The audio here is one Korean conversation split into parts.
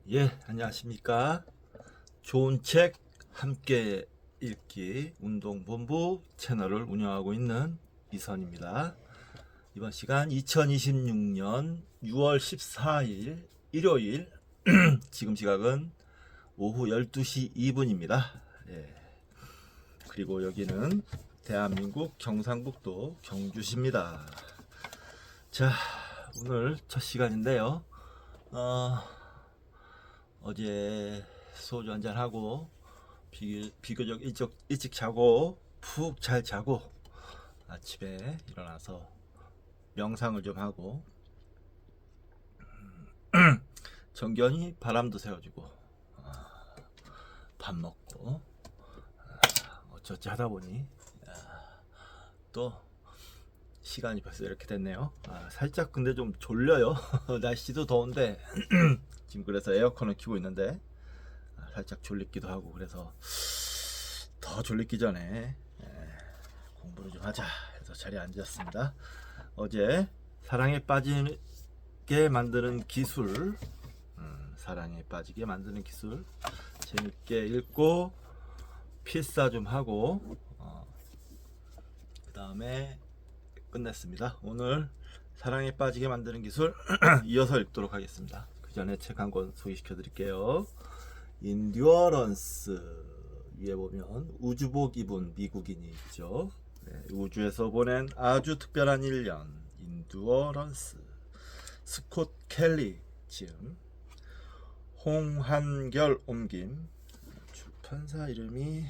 예, 안녕하십니까. 좋은 책 함께 읽기 운동본부 채널을 운영하고 있는 이선입니다. 이번 시간 2026년 6월 14일 일요일 지금 시각은 오후 12시 2분입니다. 예, 그리고 여기는 대한민국 경상북도 경주시입니다. 자, 오늘 첫 시간인데요. 어제 소주 한잔 하고 비교적 일찍 자고 푹 잘 자고 아침에 일어나서 명상을 좀 하고 정견이 바람도 새어주고 밥 먹고 어쩌지 하다 보니 또 시간이 벌써 이렇게 됐네요. 살짝 근데 좀 졸려요. 날씨도 더운데 지금 그래서 에어컨을 켜고 있는데 살짝 졸리기도 하고 그래서 더 졸리기 전에 공부를 좀 하자 해서 자리에 앉았습니다. 어제 사랑에 빠지게 만드는 기술, 사랑에 빠지게 만드는 기술 재밌게 읽고 필사 좀 하고 그 다음에 끝냈습니다. 오늘 사랑에 빠지게 만드는 기술 이어서 읽도록 하겠습니다. 그 전에 책 한 권 소개시켜 드릴게요. 인듀어런스, 위에 보면 우주복 입은 미국인이죠. 네, 우주에서 보낸 아주 특별한 1년 인듀어런스. 스콧 켈리 지음, 홍한결 옮김. 출판사 이름이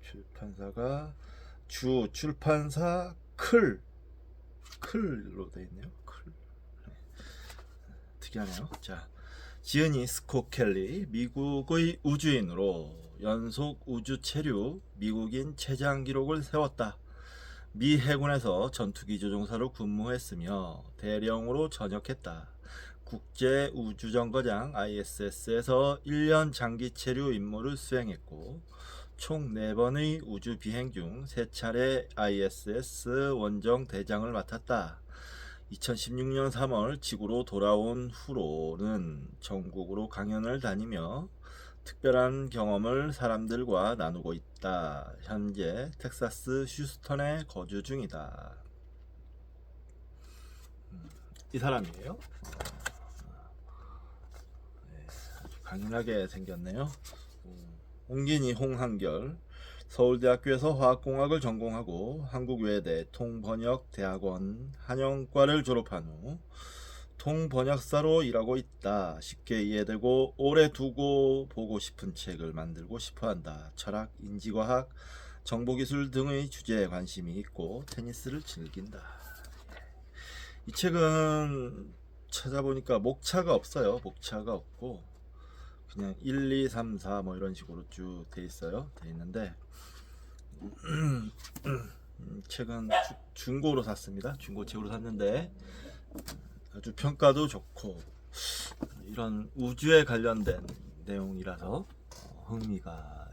출판사가 주 출판사 클로 되어 있네요. 클. 네. 특이하네요. 자, 지은이 스콧 켈리, 미국의 우주인으로 연속 우주 체류 미국인 최장 기록을 세웠다. 미 해군에서 전투기 조종사로 근무했으며 대령으로 전역했다. 국제 우주정거장 ISS에서 1년 장기 체류 임무를 수행했고 총 4번의 우주 비행 중 3차례 ISS 원정 대장을 맡았다. 2016년 3월 지구로 돌아온 후로는 전국으로 강연을 다니며 특별한 경험을 사람들과 나누고 있다. 현재 텍사스 휴스턴에 거주 중이다. 이 사람이에요. 네, 아주 강인하게 생겼네요. 옹긴이 홍한결, 서울대학교에서 화학공학을 전공하고 한국외대 통번역대학원 한영과를 졸업한 후 통번역사로 일하고 있다. 쉽게 이해되고 오래 두고 보고 싶은 책을 만들고 싶어한다. 철학, 인지과학, 정보기술 등의 주제에 관심이 있고 테니스를 즐긴다. 이 책은 찾아보니까 목차가 없어요. 목차가 없고 그냥 1, 2, 3, 4 뭐 이런 식으로 쭉 돼 있어요. 돼 있는데 책은 중고로 샀습니다. 중고책으로 샀는데 아주 평가도 좋고 이런 우주에 관련된 내용이라서 흥미가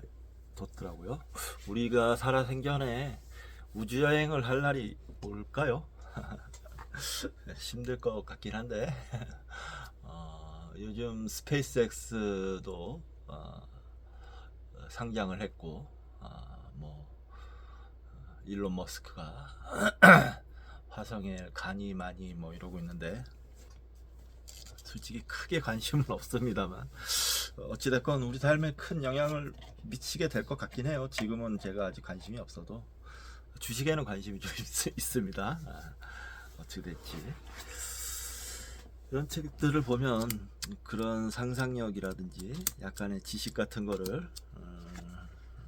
돋더라고요. 우리가 살아생전에 우주여행을 할 날이 올까요? 힘들 것 같긴 한데 요즘 스페이스X도 상장을 했고 뭐 일론 머스크가 화성에 가니 많이 뭐 이러고 있는데 솔직히 크게 관심은 없습니다만 어찌됐건 우리 삶에 큰 영향을 미치게 될 것 같긴 해요. 지금은 제가 아직 관심이 없어도 주식에는 관심이 좀 있습니다. 어떻게 될지 이런 책들을 보면 그런 상상력이라든지 약간의 지식 같은 거를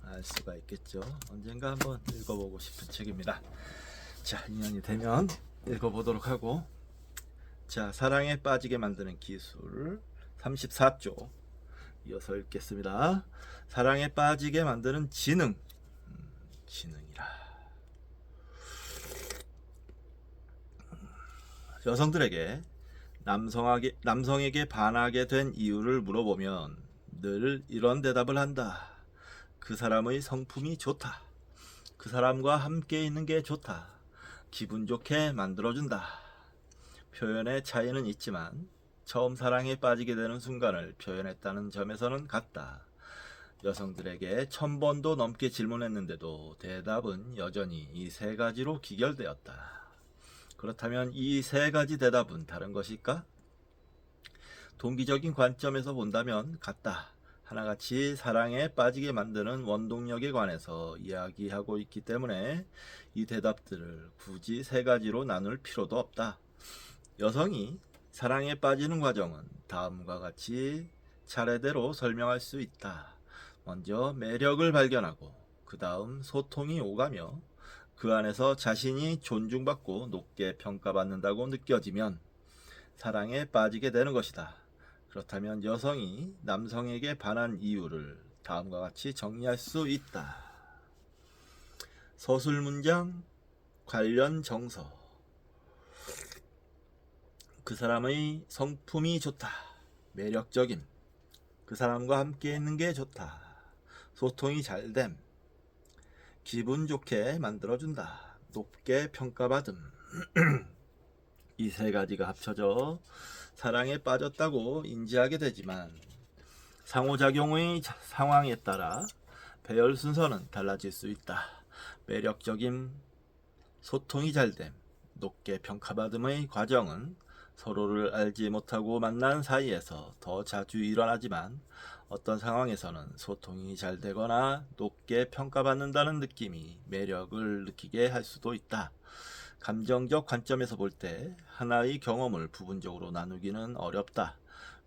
알 수가 있겠죠. 언젠가 한번 읽어보고 싶은 책입니다. 자, 인연이 되면 읽어보도록 하고, 자, 사랑에 빠지게 만드는 기술 34조 이어서 읽겠습니다. 사랑에 빠지게 만드는 지능. 지능이라. 여성들에게 남성에게 반하게 된 이유를 물어보면 늘 이런 대답을 한다. 그 사람의 성품이 좋다. 그 사람과 함께 있는 게 좋다. 기분 좋게 만들어준다. 표현의 차이는 있지만 처음 사랑에 빠지게 되는 순간을 표현했다는 점에서는 같다. 여성들에게 1000번도 넘게 질문했는데도 대답은 여전히 이 세 가지로 기결되었다. 그렇다면 이 세 가지 대답은 다른 것일까? 동기적인 관점에서 본다면 같다. 하나같이 사랑에 빠지게 만드는 원동력에 관해서 이야기하고 있기 때문에 이 대답들을 굳이 세 가지로 나눌 필요도 없다. 여성이 사랑에 빠지는 과정은 다음과 같이 차례대로 설명할 수 있다. 먼저 매력을 발견하고 그 다음 소통이 오가며 그 안에서 자신이 존중받고 높게 평가받는다고 느껴지면 사랑에 빠지게 되는 것이다. 그렇다면 여성이 남성에게 반한 이유를 다음과 같이 정리할 수 있다. 서술문장 관련 정서. 그 사람의 성품이 좋다. 매력적임. 그 사람과 함께 있는 게 좋다. 소통이 잘됨. 기분 좋게 만들어준다. 높게 평가받음. 이 세 가지가 합쳐져 사랑에 빠졌다고 인지하게 되지만 상호작용의 상황에 따라 배열 순서는 달라질 수 있다. 매력적인 소통이 잘됨, 높게 평가받음의 과정은 서로를 알지 못하고 만난 사이에서 더 자주 일어나지만 어떤 상황에서는 소통이 잘 되거나 높게 평가받는다는 느낌이 매력을 느끼게 할 수도 있다. 감정적 관점에서 볼 때 하나의 경험을 부분적으로 나누기는 어렵다.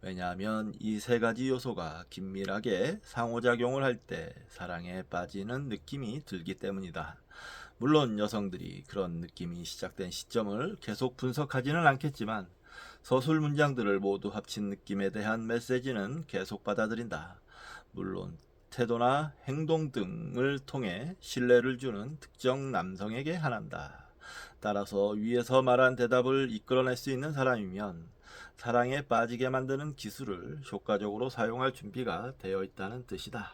왜냐하면 이 세 가지 요소가 긴밀하게 상호작용을 할 때 사랑에 빠지는 느낌이 들기 때문이다. 물론 여성들이 그런 느낌이 시작된 시점을 계속 분석하지는 않겠지만 서술 문장들을 모두 합친 느낌에 대한 메시지는 계속 받아들인다. 물론 태도나 행동 등을 통해 신뢰를 주는 특정 남성에게 한한다. 따라서 위에서 말한 대답을 이끌어낼 수 있는 사람이면 사랑에 빠지게 만드는 기술을 효과적으로 사용할 준비가 되어 있다는 뜻이다.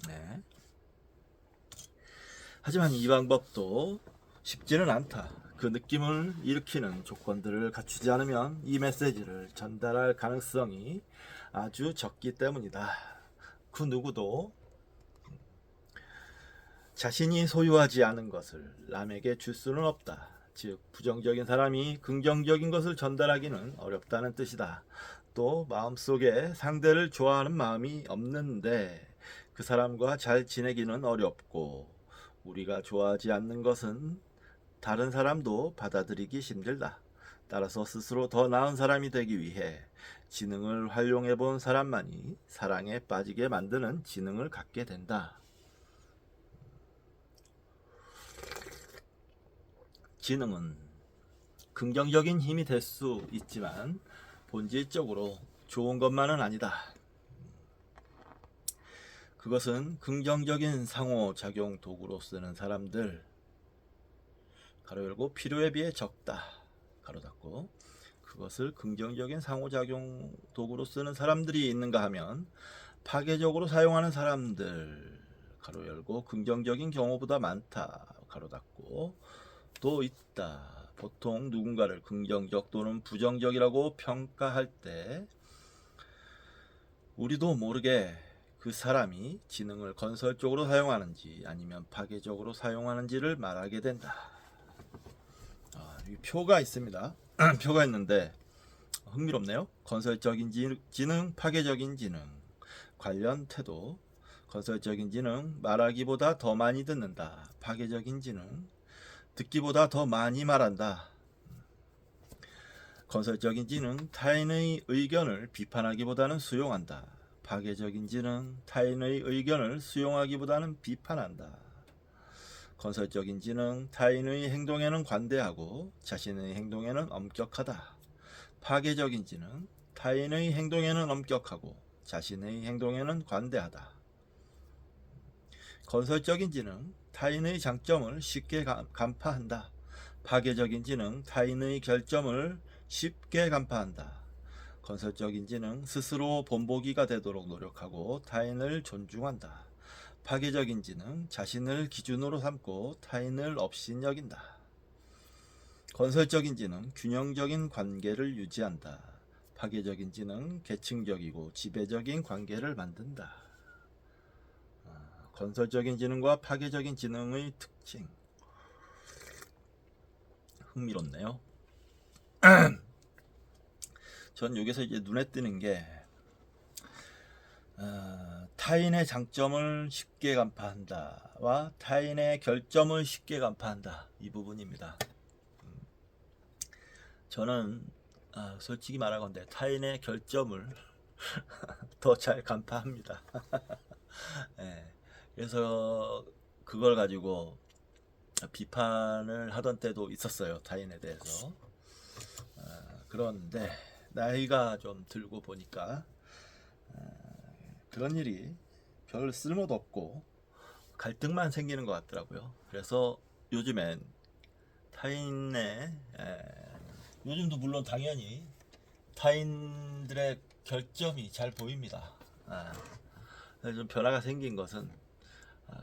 네. 하지만 이 방법도 쉽지는 않다. 그 느낌을 일으키는 조건들을 갖추지 않으면 이 메시지를 전달할 가능성이 아주 적기 때문이다. 그 누구도 자신이 소유하지 않은 것을 남에게 줄 수는 없다. 즉 부정적인 사람이 긍정적인 것을 전달하기는 어렵다는 뜻이다. 또 마음속에 상대를 좋아하는 마음이 없는데 그 사람과 잘 지내기는 어렵고 우리가 좋아하지 않는 것은 다른 사람도 받아들이기 힘들다. 따라서 스스로 더 나은 사람이 되기 위해 지능을 활용해 본 사람만이 사랑에 빠지게 만드는 지능을 갖게 된다. 지능은 긍정적인 힘이 될 수 있지만 본질적으로 좋은 것만은 아니다. 그것은 긍정적인 상호작용 도구로 쓰는 사람들 가로 열고 필요에 비해 적다 가로 닫고 그것을 긍정적인 상호작용 도구로 쓰는 사람들이 있는가 하면 파괴적으로 사용하는 사람들 가로 열고 긍정적인 경우보다 많다 가로 닫고 또 있다. 보통 누군가를 긍정적 또는 부정적이라고 평가할 때 우리도 모르게 그 사람이 지능을 건설적으로 사용하는지 아니면 파괴적으로 사용하는지를 말하게 된다. 이 표가 있습니다. 표가 있는데 흥미롭네요. 건설적인 지능, 파괴적인 지능, 관련 태도, 건설적인 지능, 말하기보다 더 많이 듣는다. 파괴적인 지능, 듣기보다 더 많이 말한다. 건설적인 지능, 타인의 의견을 비판하기보다는 수용한다. 파괴적인 지능, 타인의 의견을 수용하기보다는 비판한다. 건설적인 지능, 타인의 행동에는 관대하고 자신의 행동에는 엄격하다. 파괴적인 지능, 타인의 행동에는 엄격하고 자신의 행동에는 관대하다. 건설적인 지능, 타인의 장점을 쉽게 간파한다. 파괴적인 지능, 타인의 결점을 쉽게 간파한다. 건설적인 지능, 스스로 본보기가 되도록 노력하고 타인을 존중한다. 파괴적인 지능, 자신을 기준으로 삼고 타인을 업신여긴다. 건설적인 지능, 균형적인 관계를 유지한다. 파괴적인 지능, 계층적이고 지배적인 관계를 만든다. 건설적인 지능과 파괴적인 지능의 특징. 흥미롭네요. 전 여기서 이제 눈에 띄는 게 타인의 장점을 쉽게 간파한다와 타인의 결점을 쉽게 간파한다, 이 부분입니다. 저는 솔직히 말하건대 타인의 결점을 더 잘 간파합니다. 네, 그래서 그걸 가지고 비판을 하던 때도 있었어요, 타인에 대해서. 그런데 나이가 좀 들고 보니까 그런 일이 별 쓸모도 없고 갈등만 생기는 것 같더라고요. 그래서 요즘엔 타인의 요즘도 물론 당연히 타인들의 결점이 잘 보입니다. 좀 변화가 생긴 것은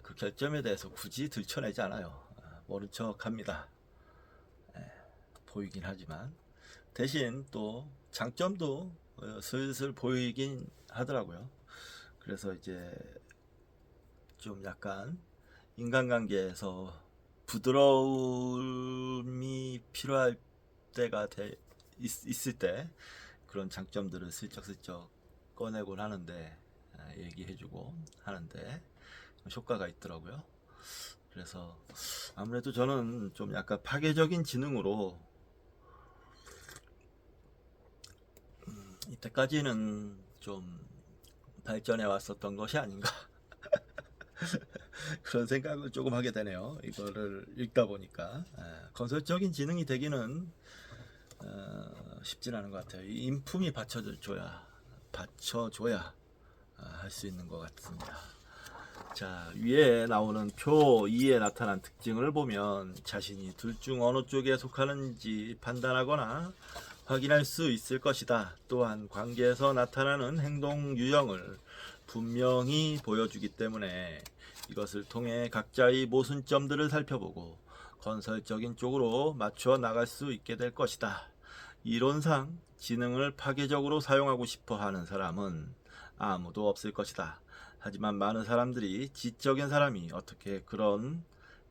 그 결점에 대해서 굳이 들춰내지 않아요. 모른 척합니다. 보이긴 하지만 대신 또 장점도 슬슬 보이긴 하더라고요. 그래서 이제 좀 약간 인간관계에서 부드러움이 필요할 때가 있을 때 그런 장점들을 슬쩍슬쩍 꺼내곤 하는데, 얘기해주고 하는데 효과가 있더라고요. 그래서 아무래도 저는 좀 약간 파괴적인 지능으로 이때까지는 좀 발전해 왔었던 것이 아닌가 그런 생각을 조금 하게 되네요. 이거를 읽다 보니까 건설적인 지능이 되기는 쉽진 않은 것 같아요. 이 인품이 받쳐줘야 할 수 있는 것 같습니다. 자, 위에 나오는 표 2에 나타난 특징을 보면 자신이 둘 중 어느 쪽에 속하는지 판단하거나 확인할 수 있을 것이다. 또한 관계에서 나타나는 행동 유형을 분명히 보여주기 때문에 이것을 통해 각자의 모순점들을 살펴보고 건설적인 쪽으로 맞춰 나갈 수 있게 될 것이다. 이론상 지능을 파괴적으로 사용하고 싶어 하는 사람은 아무도 없을 것이다. 하지만 많은 사람들이 지적인 사람이 어떻게 그런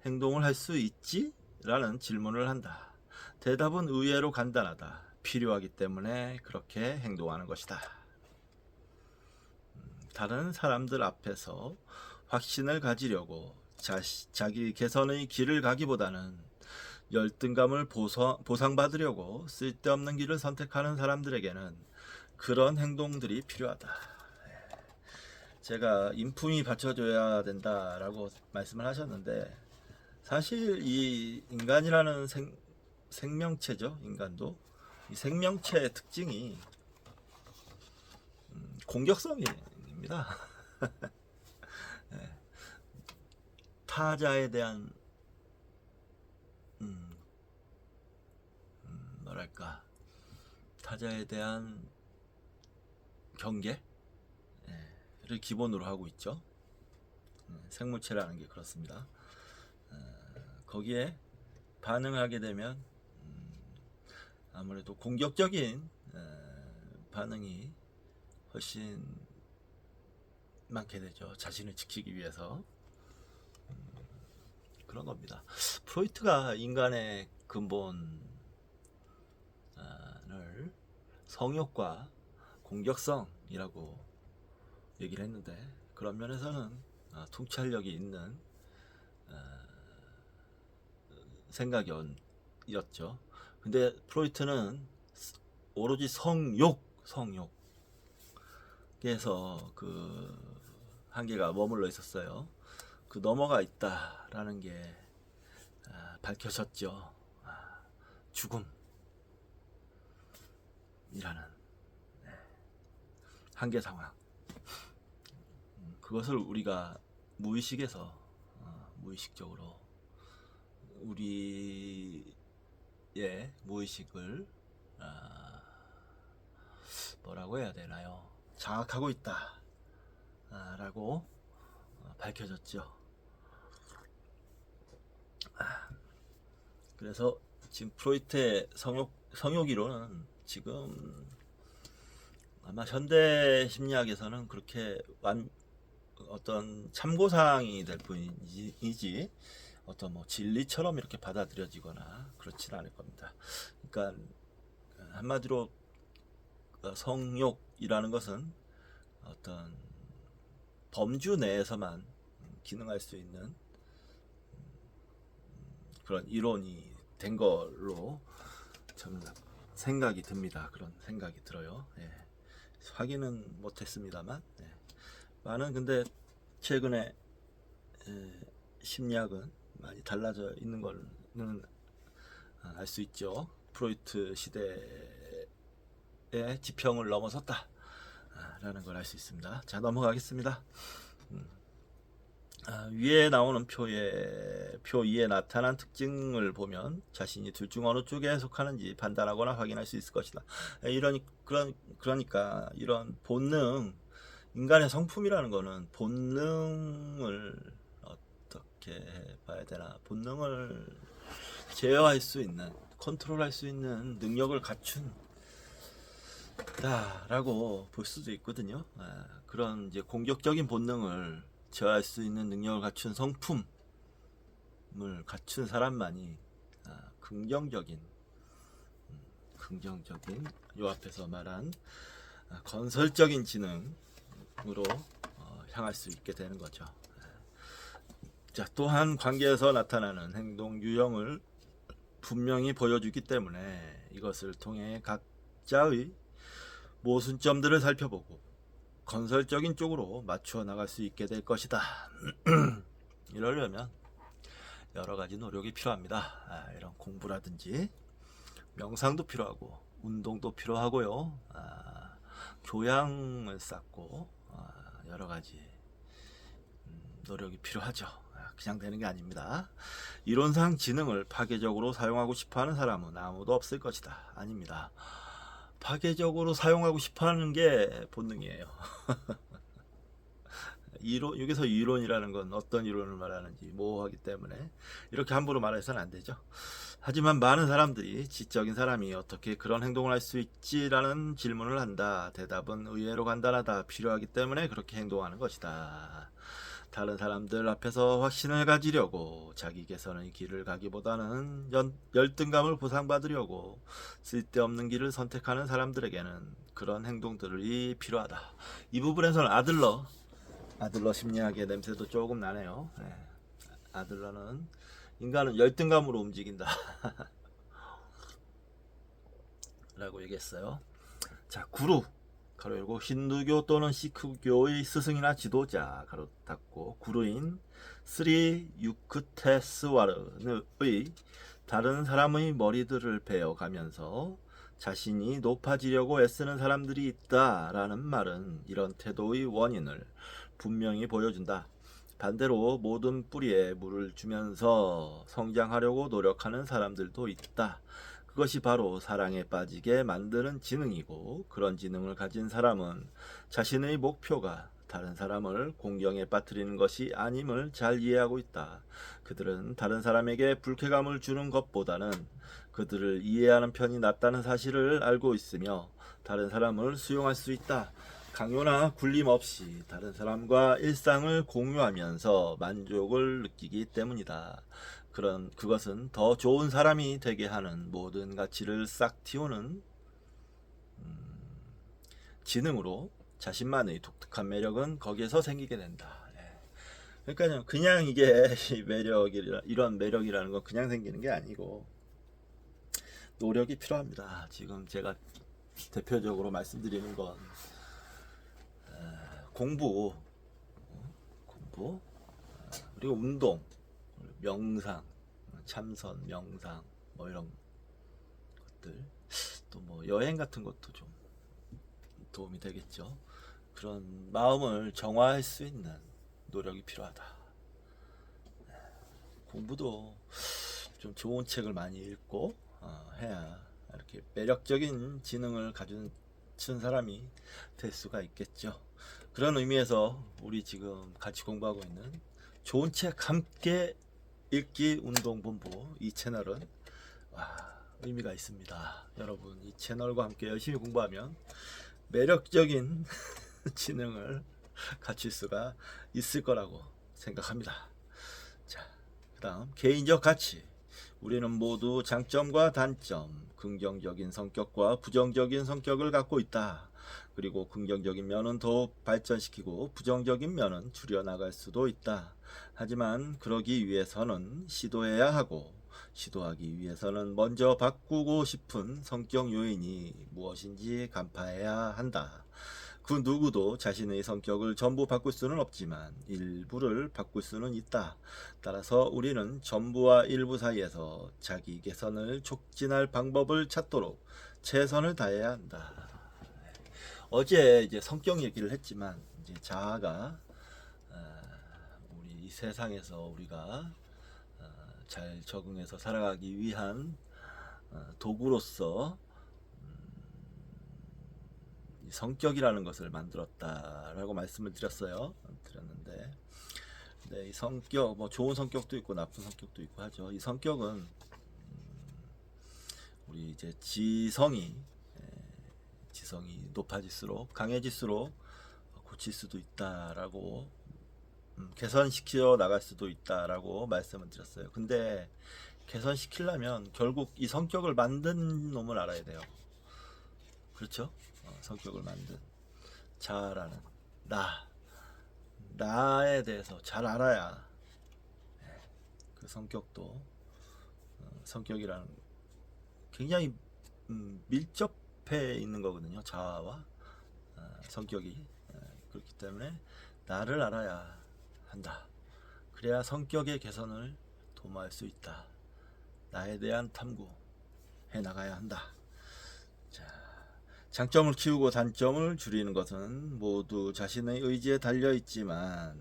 행동을 할 수 있지? 라는 질문을 한다. 대답은 의외로 간단하다. 필요하기 때문에 그렇게 행동하는 것이다. 다른 사람들 앞에서 확신을 가지려고 자기 개선의 길을 가기보다는 열등감을 보상받으려고 쓸데없는 길을 선택하는 사람들에게는 그런 행동들이 필요하다. 제가 인품이 받쳐줘야 된다라고 말씀을 하셨는데, 사실 이 인간이라는 생명체죠. 인간도 이 생명체의 특징이 공격성입니다. 타자에 대한 뭐랄까, 타자에 대한 경계를 기본으로 하고 있죠. 생물체라는 게 그렇습니다. 거기에 반응하게 되면 아무래도 공격적인 반응이 훨씬 많게 되죠. 자신을 지키기 위해서. 그런 겁니다. 프로이트가 인간의 근본을 성욕과 공격성이라고 얘기를 했는데, 그런 면에서는 통찰력이 있는 생각이었죠. 근데 프로이트는 오로지 성욕에서 그 한계가 머물러 있었어요. 그 넘어가 있다라는 게 밝혀졌죠. 죽음이라는 한계 상황. 그것을 우리가 무의식에서 무의식적으로 우리의 무의식을 뭐라고 해야 되나요? 장악하고 있다 라고 밝혀졌죠. 그래서 지금 프로이트의 성욕 이론은 지금 아마 현대 심리학에서는 그렇게 어떤 참고사항이 될 뿐이지 어떤 뭐 진리처럼 이렇게 받아들여지거나 그렇진 않을 겁니다. 그러니까 한마디로 성욕이라는 것은 어떤 범주 내에서만 기능할 수 있는 그런 이론이 된 걸로 저는 생각이 듭니다. 그런 생각이 들어요. 예. 확인은 못했습니다만 많은 근데 최근에 심리학은 많이 달라져 있는 걸는 알 수 있죠. 프로이트 시대의 지평을 넘어섰다 라는 걸 알 수 있습니다. 자, 넘어가겠습니다. 위에 나오는 표 2에 나타난 특징을 보면 자신이 둘 중 어느 쪽에 속하는지 판단하거나 확인할 수 있을 것이다. 그러니까 이런 본능, 인간의 성품이라는 거는 본능을 어떻게 봐야 되나, 본능을 제어할 수 있는, 컨트롤할 수 있는 능력을 갖춘 다라고 볼 수도 있거든요. 그런 이제 공격적인 본능을 제어할 수 있는 능력을 갖춘 성품을 갖춘 사람만이 긍정적인 요 앞에서 말한 건설적인 지능으로 향할 수 있게 되는 거죠. 자, 또한 관계에서 나타나는 행동 유형을 분명히 보여주기 때문에 이것을 통해 각자의 모순점들을 살펴보고 건설적인 쪽으로 맞추어 나갈 수 있게 될 것이다. 이러려면 여러 가지 노력이 필요합니다. 이런 공부라든지 명상도 필요하고 운동도 필요하고요. 교양을 쌓고 여러 가지 노력이 필요하죠. 그냥 되는 게 아닙니다. 이론상 지능을 파괴적으로 사용하고 싶어하는 사람은 아무도 없을 것이다. 아닙니다. 파괴적으로 사용하고 싶어하는 게 본능이에요. 여기서 이론이라는 건 어떤 이론을 말하는지 모호하기 때문에 이렇게 함부로 말해서는 안 되죠. 하지만 많은 사람들이 지적인 사람이 어떻게 그런 행동을 할 수 있지라는 질문을 한다. 대답은 의외로 간단하다. 필요하기 때문에 그렇게 행동하는 것이다. 다른 사람들 앞에서 확신을 가지려고 자기 개선의 길을 가기보다는 열등감을 보상받으려고 쓸데없는 길을 선택하는 사람들에게는 그런 행동들이 필요하다. 이 부분에서는 아들러 심리학의 냄새도 조금 나네요. 아들러는 인간은 열등감으로 움직인다 라고 얘기했어요. 자, 구루 가로 열고 힌두교 또는 시크교의 스승이나 지도자 가로 닫고 구루인 스리 유크테스와르의 다른 사람의 머리들을 베어가면서 자신이 높아지려고 애쓰는 사람들이 있다라는 말은 이런 태도의 원인을 분명히 보여준다. 반대로 모든 뿌리에 물을 주면서 성장하려고 노력하는 사람들도 있다. 그것이 바로 사랑에 빠지게 만드는 지능이고, 그런 지능을 가진 사람은 자신의 목표가 다른 사람을 공경에 빠뜨리는 것이 아님을 잘 이해하고 있다. 그들은 다른 사람에게 불쾌감을 주는 것보다는 그들을 이해하는 편이 낫다는 사실을 알고 있으며 다른 사람을 수용할 수 있다. 강요나 굴림 없이 다른 사람과 일상을 공유하면서 만족을 느끼기 때문이다. 그것은 더 좋은 사람이 되게 하는 모든 가치를 싹 틔우는 지능으로 자신만의 독특한 매력은 거기에서 생기게 된다. 그러니까 그냥 이게 이런 매력이라는 건 그냥 생기는 게 아니고 노력이 필요합니다. 지금 제가 대표적으로 말씀드리는 건 공부 그리고 운동, 명상, 참선, 명상 뭐 이런 것들, 또 뭐 여행 같은 것도 좀 도움이 되겠죠. 그런 마음을 정화할 수 있는 노력이 필요하다. 공부도 좀 좋은 책을 많이 읽고 해야 이렇게 이렇게 매력적인 지능을 가진 사람이 될 수가 있겠죠. 그런 의미에서 우리 지금 같이 공부하고 있는 좋은 책 함께 읽기 운동본부 이 채널은 의미가 있습니다. 여러분 이 채널과 함께 열심히 공부하면 매력적인 지능을 갖출 수가 있을 거라고 생각합니다. 자, 그 다음 개인적 가치. 우리는 모두 장점과 단점, 긍정적인 성격과 부정적인 성격을 갖고 있다. 그리고 긍정적인 면은 더욱 발전시키고 부정적인 면은 줄여나갈 수도 있다. 하지만 그러기 위해서는 시도해야 하고 시도하기 위해서는 먼저 바꾸고 싶은 성격 요인이 무엇인지 간파해야 한다. 그 누구도 자신의 성격을 전부 바꿀 수는 없지만 일부를 바꿀 수는 있다. 따라서 우리는 전부와 일부 사이에서 자기 개선을 촉진할 방법을 찾도록 최선을 다해야 한다. 어제 이제 성격 얘기를 했지만 이제 자아가 우리 이 세상에서 우리가 잘 적응해서 살아가기 위한 도구로서 성격이라는 것을 만들었다라고 말씀을 드렸는데, 이 성격 뭐 좋은 성격도 있고 나쁜 성격도 있고 하죠. 이 성격은 우리 이제 지성이 높아질수록 강해질수록 고칠 수도 있다라고 개선시켜 나갈 수도 있다라고 말씀을 드렸어요. 근데 개선시키려면 결국 이 성격을 만든 놈을 알아야 돼요. 그렇죠? 성격을 만든 자아라는 나에 대해서 잘 알아야 그 성격도 성격이라는 굉장히 밀접해 있는 거거든요. 자아와 성격이. 그렇기 때문에 나를 알아야 한다. 그래야 성격의 개선을 도모할 수 있다. 나에 대한 탐구해 나가야 한다. 장점을 키우고 단점을 줄이는 것은 모두 자신의 의지에 달려 있지만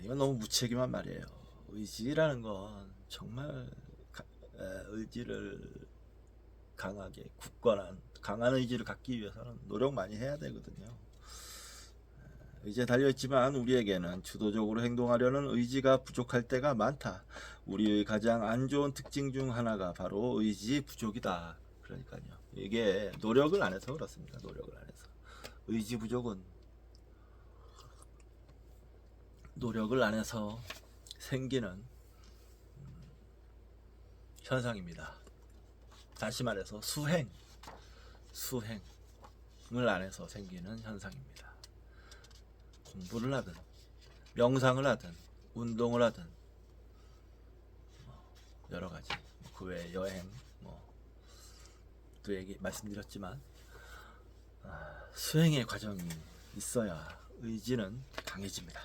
이건 너무 무책임한 말이에요. 의지라는 건 정말 의지를 강하게 굳건한 강한 의지를 갖기 위해서는 노력 많이 해야 되거든요. 의지에 달려 있지만 우리에게는 주도적으로 행동하려는 의지가 부족할 때가 많다. 우리의 가장 안 좋은 특징 중 하나가 바로 의지 부족이다. 그러니까요. 이게 노력을 안 해서 그렇습니다. 노력을 안 해서. 의지 부족은 노력을 안 해서 생기는 현상입니다. 다시 말해서 수행을 안 해서 생기는 현상입니다. 공부를 하든 명상을 하든 운동을 하든 여러 가지 그 외에 여행 또 말씀드렸지만 수행의 과정이 있어야 의지는 강해집니다.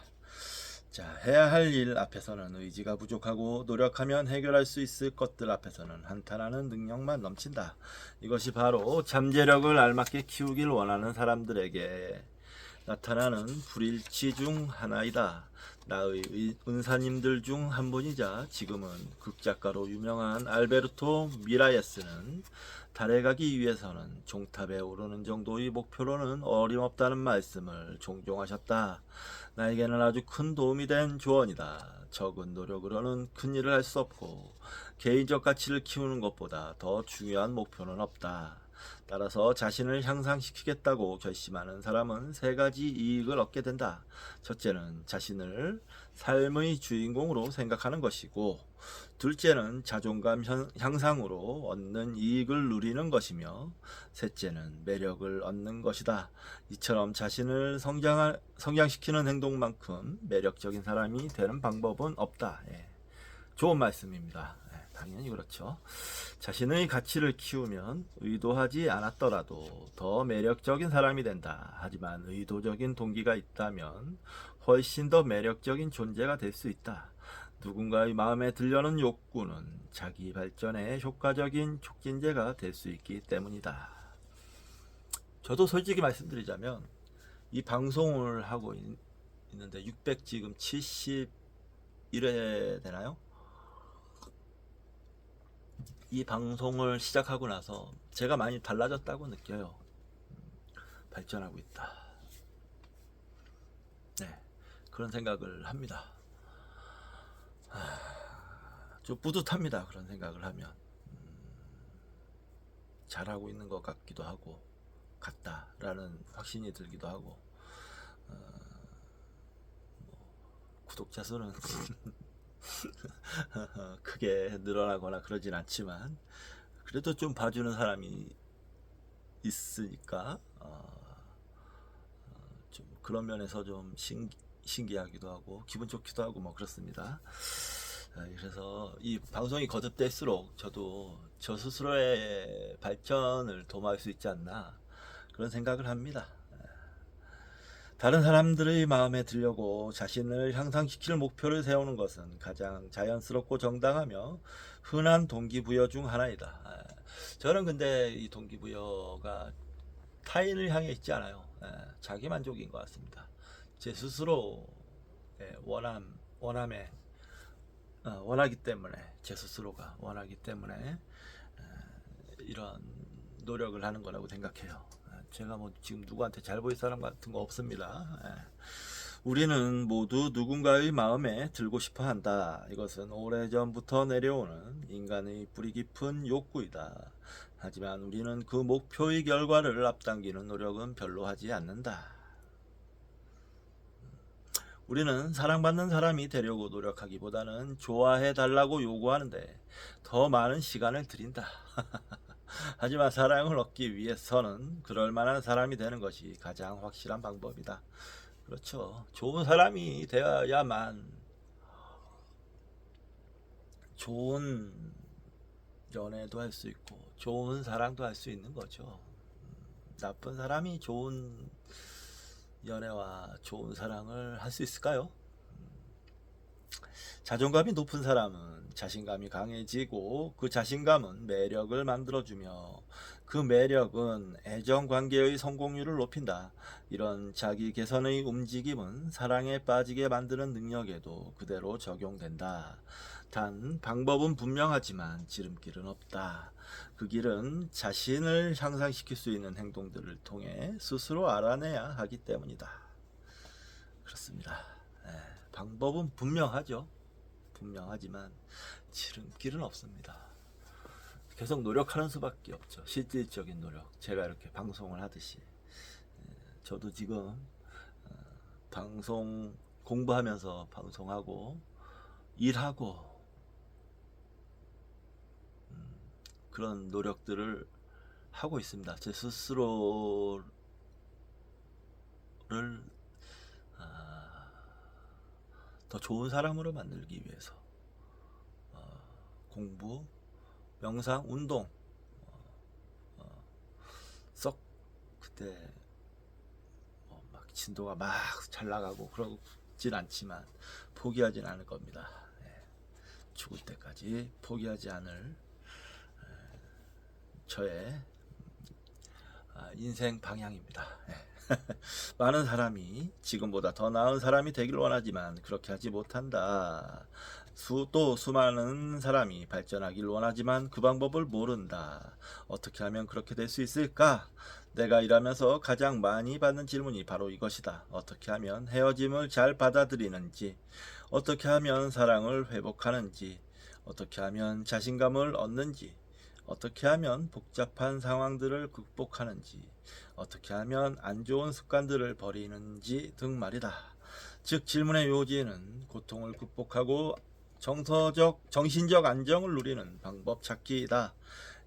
자, 해야 할 일 앞에서는 의지가 부족하고 노력하면 해결할 수 있을 것들 앞에서는 한탄하는 능력만 넘친다. 이것이 바로 잠재력을 알맞게 키우길 원하는 사람들에게 나타나는 불일치 중 하나이다. 나의 은사님들 중 한 분이자 지금은 극작가로 유명한 알베르토 미라예스는 달에 가기 위해서는 종탑에 오르는 정도의 목표로는 어림없다는 말씀을 종종 하셨다. 나에게는 아주 큰 도움이 된 조언이다. 적은 노력으로는 큰 일을 할 수 없고 개인적 가치를 키우는 것보다 더 중요한 목표는 없다. 따라서 자신을 향상시키겠다고 결심하는 사람은 세 가지 이익을 얻게 된다. 첫째는 자신을 삶의 주인공으로 생각하는 것이고, 둘째는 자존감 향상으로 얻는 이익을 누리는 것이며, 셋째는 매력을 얻는 것이다. 이처럼 자신을 성장시키는 행동만큼 매력적인 사람이 되는 방법은 없다. 좋은 말씀입니다. 당연히 그렇죠. 자신의 가치를 키우면 의도하지 않았더라도 더 매력적인 사람이 된다. 하지만 의도적인 동기가 있다면 훨씬 더 매력적인 존재가 될 수 있다. 누군가의 마음에 들려는 욕구는 자기 발전에 효과적인 촉진제가 될 수 있기 때문이다. 저도 솔직히 말씀드리자면 이 방송을 하고 있는데 600 지금 71회 되나요? 이 방송을 시작하고 나서 제가 많이 달라졌다고 느껴요. 발전하고 있다. 네, 그런 생각을 합니다. 좀 뿌듯합니다. 그런 생각을 하면 잘하고 있는 것 같기도 하고 같다라는 확신이 들기도 하고 구독자 수는 크게 늘어나거나 그러진 않지만 그래도 좀 봐주는 사람이 있으니까 좀 그런 면에서 좀 신기하기도 하고 기분 좋기도 하고 뭐 그렇습니다. 그래서 이 방송이 거듭될수록 저도 저 스스로의 발전을 도모할 수 있지 않나 그런 생각을 합니다. 다른 사람들의 마음에 들려고 자신을 향상시킬 목표를 세우는 것은 가장 자연스럽고 정당하며 흔한 동기부여 중 하나이다. 저는 근데 이 동기부여가 타인을 향해 있지 않아요. 자기 만족인 것 같습니다. 제 스스로 원함에 원하기 때문에 제 스스로가 원하기 때문에 이런 노력을 하는 거라고 생각해요. 제가 뭐 지금 누구한테 잘 보일 사람 같은 거 없습니다. 우리는 모두 누군가의 마음에 들고 싶어 한다. 이것은 오래전부터 내려오는 인간의 뿌리 깊은 욕구이다. 하지만 우리는 그 목표의 결과를 앞당기는 노력은 별로 하지 않는다. 우리는 사랑받는 사람이 되려고 노력하기보다는 좋아해 달라고 요구하는데 더 많은 시간을 들인다. 하지만 사랑을 얻기 위해서는 그럴 만한 사람이 되는 것이 가장 확실한 방법이다. 그렇죠. 좋은 사람이 되어야만 좋은 연애도 할 수 있고 좋은 사랑도 할 수 있는 거죠. 나쁜 사람이 좋은 연애와 좋은 사랑을 할 수 있을까요? 자존감이 높은 사람은 자신감이 강해지고 그 자신감은 매력을 만들어주며 그 매력은 애정관계의 성공률을 높인다. 이런 자기 개선의 움직임은 사랑에 빠지게 만드는 능력에도 그대로 적용된다. 단 방법은 분명하지만 지름길은 없다. 그 길은 자신을 향상시킬 수 있는 행동들을 통해 스스로 알아내야 하기 때문이다. 그렇습니다. 방법은 분명하죠. 분명하지만 지름길은 없습니다. 계속 노력하는 수밖에 없죠. 실질적인 노력. 제가 이렇게 방송을 하듯이 저도 지금 방송 공부하면서 방송하고 일하고 그런 노력들을 하고 있습니다. 제 스스로를 더 좋은 사람으로 만들기 위해서 공부, 명상, 운동 썩 그때 막 진도가 막 잘 나가고 그러진 않지만 포기하진 않을 겁니다. 죽을 때까지 포기하지 않을 저의 인생 방향입니다. 많은 사람이 지금보다 더 나은 사람이 되길 원하지만 그렇게 하지 못한다. 또 수많은 사람이 발전하길 원하지만 그 방법을 모른다. 어떻게 하면 그렇게 될 수 있을까? 내가 일하면서 가장 많이 받는 질문이 바로 이것이다. 어떻게 하면 헤어짐을 잘 받아들이는지, 어떻게 하면 사랑을 회복하는지, 어떻게 하면 자신감을 얻는지, 어떻게 하면 복잡한 상황들을 극복하는지, 어떻게 하면 안 좋은 습관들을 버리는지 등 말이다. 즉 질문의 요지는 고통을 극복하고 정신적 안정을 누리는 방법 찾기이다.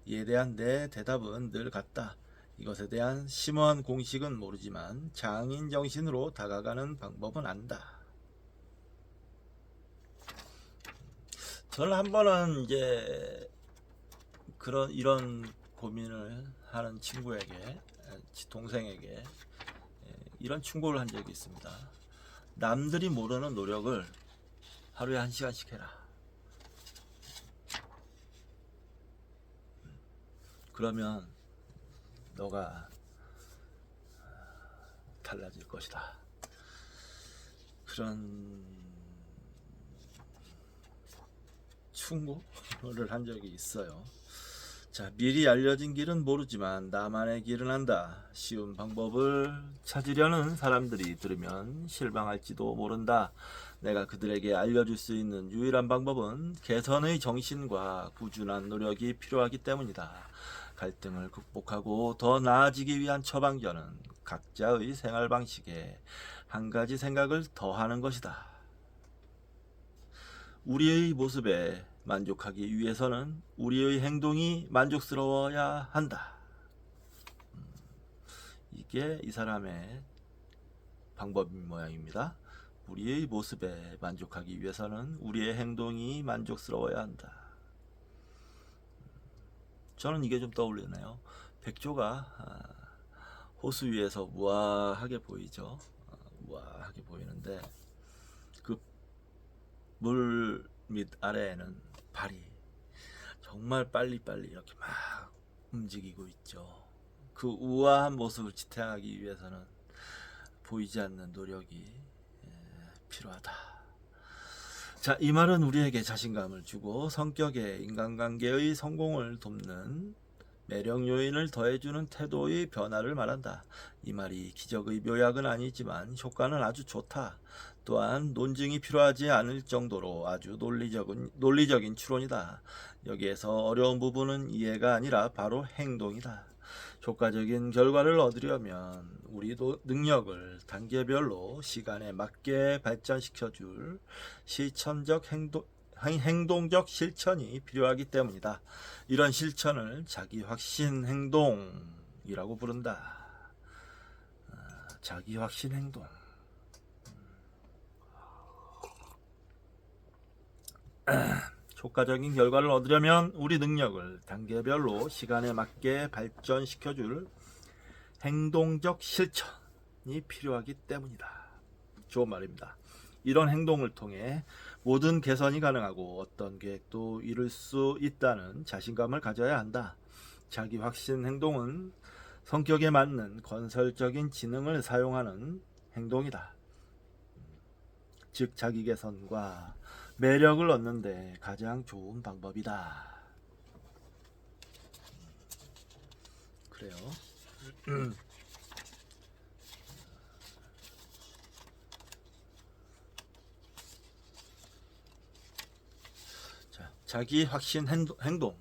이에 대한 내 대답은 늘 같다. 이것에 대한 심오한 공식은 모르지만 장인 정신으로 다가가는 방법은 안다. 저는 한 번은 이제 이런 고민을 하는 친구에게, 동생에게 이런 충고를 한 적이 있습니다. 남들이 모르는 노력을 하루에 1시간씩 해라. 그러면 너가 달라질 것이다. 그런 충고를 한 적이 있어요. 자, 미리 알려진 길은 모르지만 나만의 길은 안다. 쉬운 방법을 찾으려는 사람들이 들으면 실망할지도 모른다. 내가 그들에게 알려줄 수 있는 유일한 방법은 개선의 정신과 꾸준한 노력이 필요하기 때문이다. 갈등을 극복하고 더 나아지기 위한 처방전은 각자의 생활 방식에 한 가지 생각을 더하는 것이다. 우리의 모습에 만족하기 위해서는 우리의 행동이 만족스러워야 한다. 이게 이 사람의 방법인 모양입니다. 우리의 모습에 만족하기 위해서는 우리의 행동이 만족스러워야 한다. 저는 이게 좀 떠올리네요. 백조가 호수 위에서 우아하게 보이죠. 우아하게 보이는데 그 물 밑 아래에는 발이 정말 빨리빨리 이렇게 막 움직이고 있죠. 그 우아한 모습을 지탱하기 위해서는 보이지 않는 노력이 필요하다. 자, 이 말은 우리에게 자신감을 주고 성격에 인간관계의 성공을 돕는 매력 요인을 더해주는 태도의 변화를 말한다. 이 말이 기적의 묘약은 아니지만 효과는 아주 좋다. 또한 논증이 필요하지 않을 정도로 아주 논리적인 추론이다. 여기에서 어려운 부분은 이해가 아니라 바로 행동이다. 효과적인 결과를 얻으려면 우리도 능력을 단계별로 시간에 맞게 발전시켜줄 행동적 실천이 필요하기 때문이다. 이런 실천을 자기 확신 행동이라고 부른다. 자기 확신 행동. 효과적인 결과를 얻으려면 우리 능력을 단계별로 시간에 맞게 발전시켜줄 행동적 실천이 필요하기 때문이다. 좋은 말입니다. 이런 행동을 통해 모든 개선이 가능하고 어떤 계획도 이룰 수 있다는 자신감을 가져야 한다. 자기 확신 행동은 성격에 맞는 건설적인 지능을 사용하는 행동이다. 즉 자기 개선과 매력을 얻는데 가장 좋은 방법이다. 그래요. 자, 자기 확신 행동.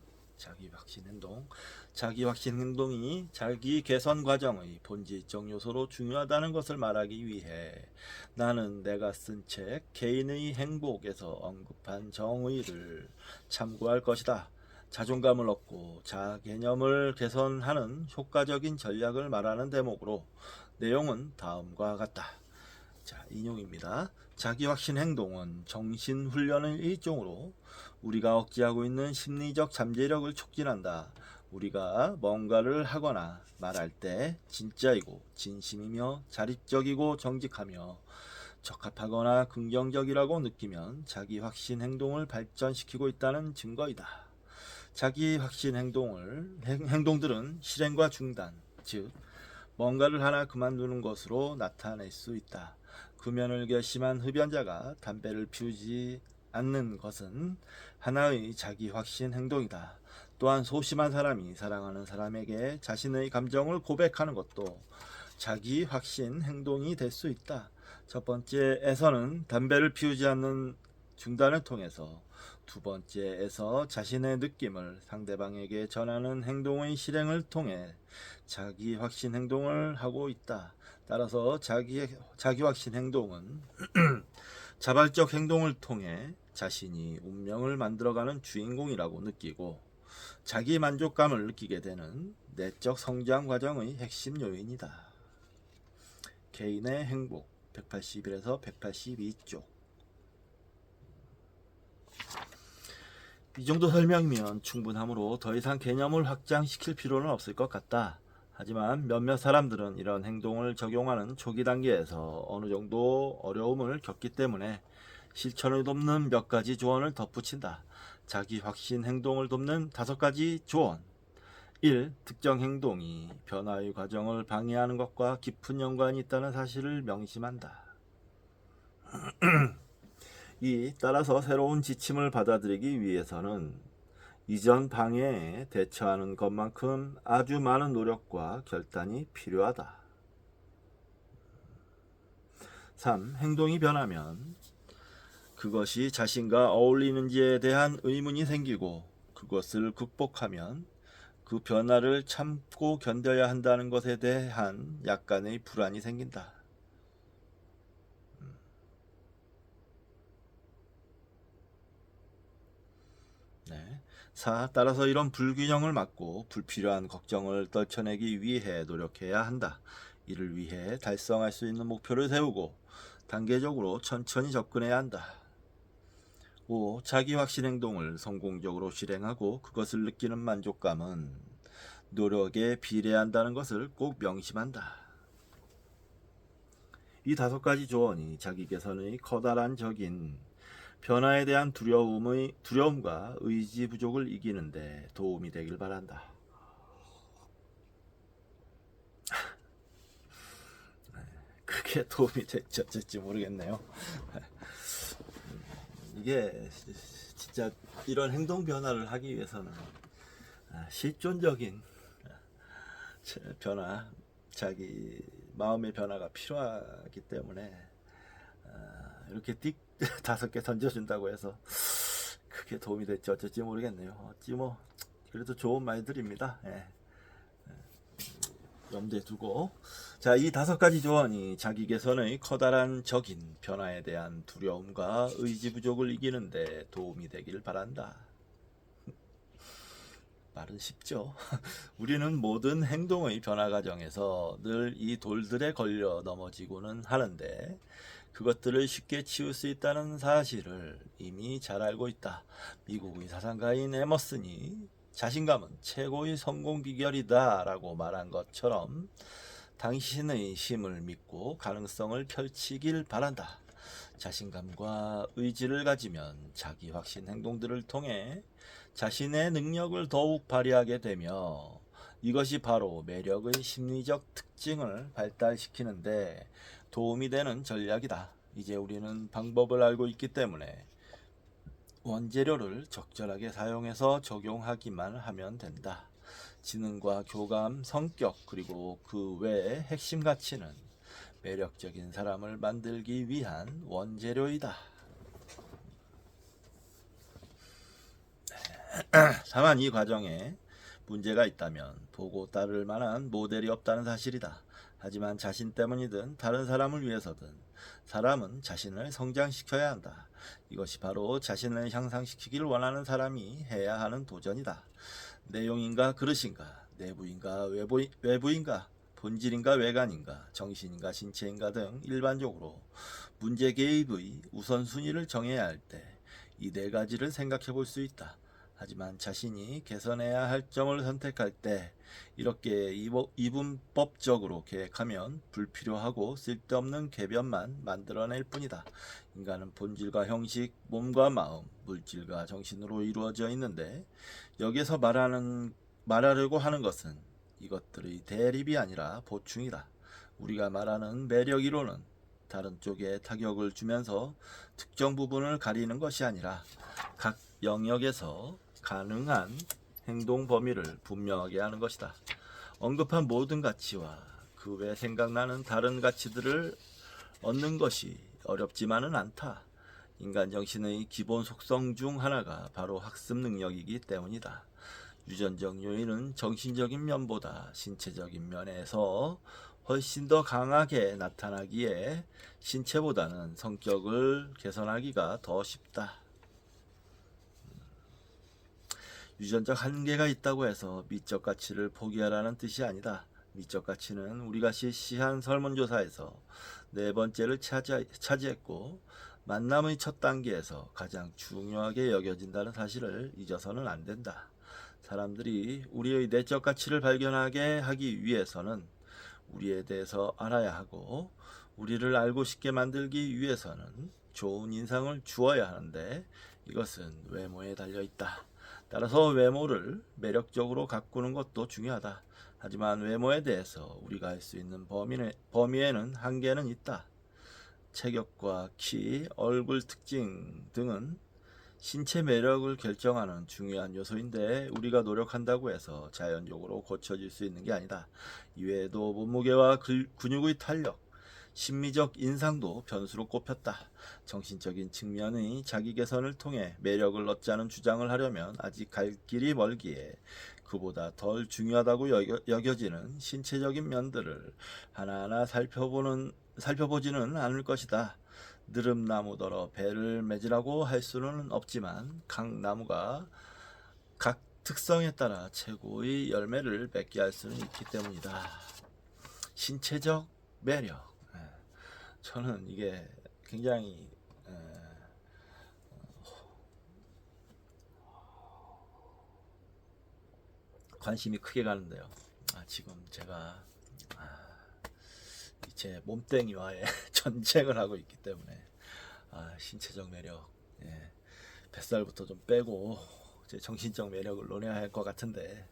자기 확신 행동이 자기 개선 과정의 본질적 요소로 중요하다는 것을 말하기 위해 나는 내가 쓴 책 개인의 행복에서 언급한 정의를 참고할 것이다. 자존감을 얻고 자아 개념을 개선하는 효과적인 전략을 말하는 대목으로 내용은 다음과 같다. 자, 인용입니다. 자기 확신 행동은 정신 훈련의 일종으로 우리가 억제하고 있는 심리적 잠재력을 촉진한다. 우리가 뭔가를 하거나 말할 때 진짜이고 진심이며 자립적이고 정직하며 적합하거나 긍정적이라고 느끼면 자기 확신 행동을 발전시키고 있다는 증거이다. 자기 확신 행동들은 실행과 중단, 즉 뭔가를 하나 그만두는 것으로 나타낼 수 있다. 금연을 결심한 흡연자가 담배를 피우지 않는 것은 하나의 자기 확신 행동이다. 또한 소심한 사람이 사랑하는 사람에게 자신의 감정을 고백하는 것도 자기 확신 행동이 될 수 있다. 첫 번째에서는 담배를 피우지 않는 중단을 통해서, 두 번째에서 자신의 느낌을 상대방에게 전하는 행동의 실행을 통해 자기 확신 행동을 하고 있다. 따라서 자기 확신 행동은 자발적 행동을 통해 자신이 운명을 만들어가는 주인공이라고 느끼고 자기 만족감을 느끼게 되는 내적 성장 과정의 핵심 요인이다. 개인의 행복 181에서 182쪽. 이 정도 설명이면 충분하므로 더 이상 개념을 확장시킬 필요는 없을 것 같다. 하지만 몇몇 사람들은 이런 행동을 적용하는 초기 단계에서 어느 정도 어려움을 겪기 때문에 실천을 돕는 몇 가지 조언을 덧붙인다. 자기 확신 행동을 돕는 5가지 조언. 1. 특정 행동이 변화의 과정을 방해하는 것과 깊은 연관이 있다는 사실을 명심한다. 2. 따라서 새로운 지침을 받아들이기 위해서는 이전 방해에 대처하는 것만큼 아주 많은 노력과 결단이 필요하다. 3. 행동이 변하면 그것이 자신과 어울리는지에 대한 의문이 생기고 그것을 극복하면 그 변화를 참고 견뎌야 한다는 것에 대한 약간의 불안이 생긴다. 네. 4. 따라서 이런 불균형을 막고 불필요한 걱정을 떨쳐내기 위해 노력해야 한다. 이를 위해 달성할 수 있는 목표를 세우고 단계적으로 천천히 접근해야 한다. 5. 자기 확신 행동을 성공적으로 실행하고 그것을 느끼는 만족감은 노력에 비례한다는 것을 꼭 명심한다. 이 5가지 조언이 자기 개선의 커다란 적인 변화에 대한 두려움과 의지 부족을 이기는데 도움이 되길 바란다. 그게 도움이 될지 어쩔지 모르겠네요. 이게 진짜 이런 행동 변화를 하기 위해서는 실존적인 변화, 자기 마음의 변화가 필요하기 때문에 이렇게 띡 5개 던져준다고 해서 그게 도움이 될지 어쩔지 모르겠네요. 어찌 뭐 그래도 좋은 말들입니다. 예. 염두에 두고, 자, 이 5가지 조언이 자기 개선의 커다란 적인 변화에 대한 두려움과 의지 부족을 이기는데 도움이 되길 바란다. 말은 쉽죠. 우리는 모든 행동의 변화 과정에서 늘 이 돌들에 걸려 넘어지고는 하는데 그것들을 쉽게 치울 수 있다는 사실을 이미 잘 알고 있다. 미국의 사상가인 에머슨이 자신감은 최고의 성공 비결이다 라고 말한 것처럼 당신의 힘을 믿고 가능성을 펼치길 바란다. 자신감과 의지를 가지면 자기 확신 행동들을 통해 자신의 능력을 더욱 발휘하게 되며 이것이 바로 매력의 심리적 특징을 발달시키는데 도움이 되는 전략이다. 이제 우리는 방법을 알고 있기 때문에 원재료를 적절하게 사용해서 적용하기만 하면 된다. 지능과 교감, 성격 그리고 그 외의 핵심 가치는 매력적인 사람을 만들기 위한 원재료이다. 다만 이 과정에 문제가 있다면 보고 따를 만한 모델이 없다는 사실이다. 하지만 자신 때문이든 다른 사람을 위해서든 사람은 자신을 성장시켜야 한다. 이것이 바로 자신을 향상시키길 원하는 사람이 해야 하는 도전이다. 내용인가 그릇인가, 내부인가 외부인가, 본질인가 외관인가, 정신인가 신체인가 등 일반적으로 문제 개입의 우선순위를 정해야 할 때 이 4가지를 생각해 볼 수 있다. 하지만 자신이 개선해야 할 점을 선택할 때 이렇게 이분법적으로 계획하면 불필요하고 쓸데없는 궤변만 만들어낼 뿐이다. 인간은 본질과 형식, 몸과 마음, 물질과 정신으로 이루어져 있는데 여기서 말하려고 하는 것은 이것들의 대립이 아니라 보충이다. 우리가 말하는 매력 이론은 다른 쪽에 타격을 주면서 특정 부분을 가리는 것이 아니라 각 영역에서 가능한 행동 범위를 분명하게 하는 것이다. 언급한 모든 가치와 그 외 생각나는 다른 가치들을 얻는 것이 어렵지만은 않다. 인간 정신의 기본 속성 중 하나가 바로 학습 능력이기 때문이다. 유전적 요인은 정신적인 면보다 신체적인 면에서 훨씬 더 강하게 나타나기에 신체보다는 성격을 개선하기가 더 쉽다. 유전적 한계가 있다고 해서 미적 가치를 포기하라는 뜻이 아니다. 미적 가치는 우리가 실시한 설문조사에서 4번째를 차지했고 만남의 첫 단계에서 가장 중요하게 여겨진다는 사실을 잊어서는 안 된다. 사람들이 우리의 내적 가치를 발견하게 하기 위해서는 우리에 대해서 알아야 하고 우리를 알고 싶게 만들기 위해서는 좋은 인상을 주어야 하는데 이것은 외모에 달려 있다. 따라서 외모를 매력적으로 가꾸는 것도 중요하다. 하지만 외모에 대해서 우리가 할 수 있는 범위에는 한계는 있다. 체격과 키, 얼굴 특징 등은 신체 매력을 결정하는 중요한 요소인데 우리가 노력한다고 해서 자연적으로 고쳐질 수 있는 게 아니다. 이외에도 몸무게와 근육의 탄력, 심미적 인상도 변수로 꼽혔다. 정신적인 측면의 자기 개선을 통해 매력을 얻자는 주장을 하려면 아직 갈 길이 멀기에 그보다 덜 중요하다고 여겨지는 신체적인 면들을 하나하나 살펴보지는 않을 것이다. 느릅나무더러 배를 맺으라고 할 수는 없지만 각 나무가 각 특성에 따라 최고의 열매를 맺게 할 수는 있기 때문이다. 신체적 매력. 저는 이게 굉장히 관심이 크게 가는데요. 지금 제가 제 몸뚱이와의 전쟁을 하고 있기 때문에 신체적 매력, 뱃살부터 좀 빼고 제 정신적 매력을 논해야 할 것 같은데,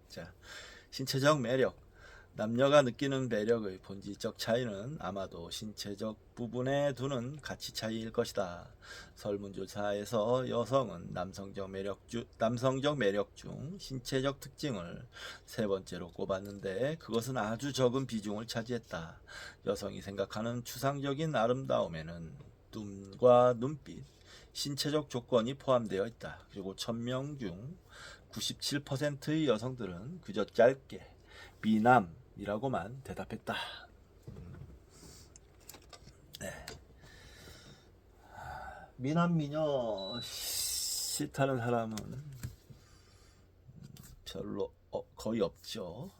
자, 신체적 매력. 남녀가 느끼는 매력의 본질적 차이는 아마도 신체적 부분에 두는 가치 차이일 것이다. 설문조사에서 여성은 남성적 매력 중 신체적 특징을 세 번째로 꼽았는데 그것은 아주 적은 비중을 차지했다. 여성이 생각하는 추상적인 아름다움에는 눈과 눈빛, 신체적 조건이 포함되어 있다. 그리고 1000명 중 97%의 여성들은 그저 짧게 미남이라고만 대답했다. 미남 미녀 싫다는 사람은 별로 거의 없죠.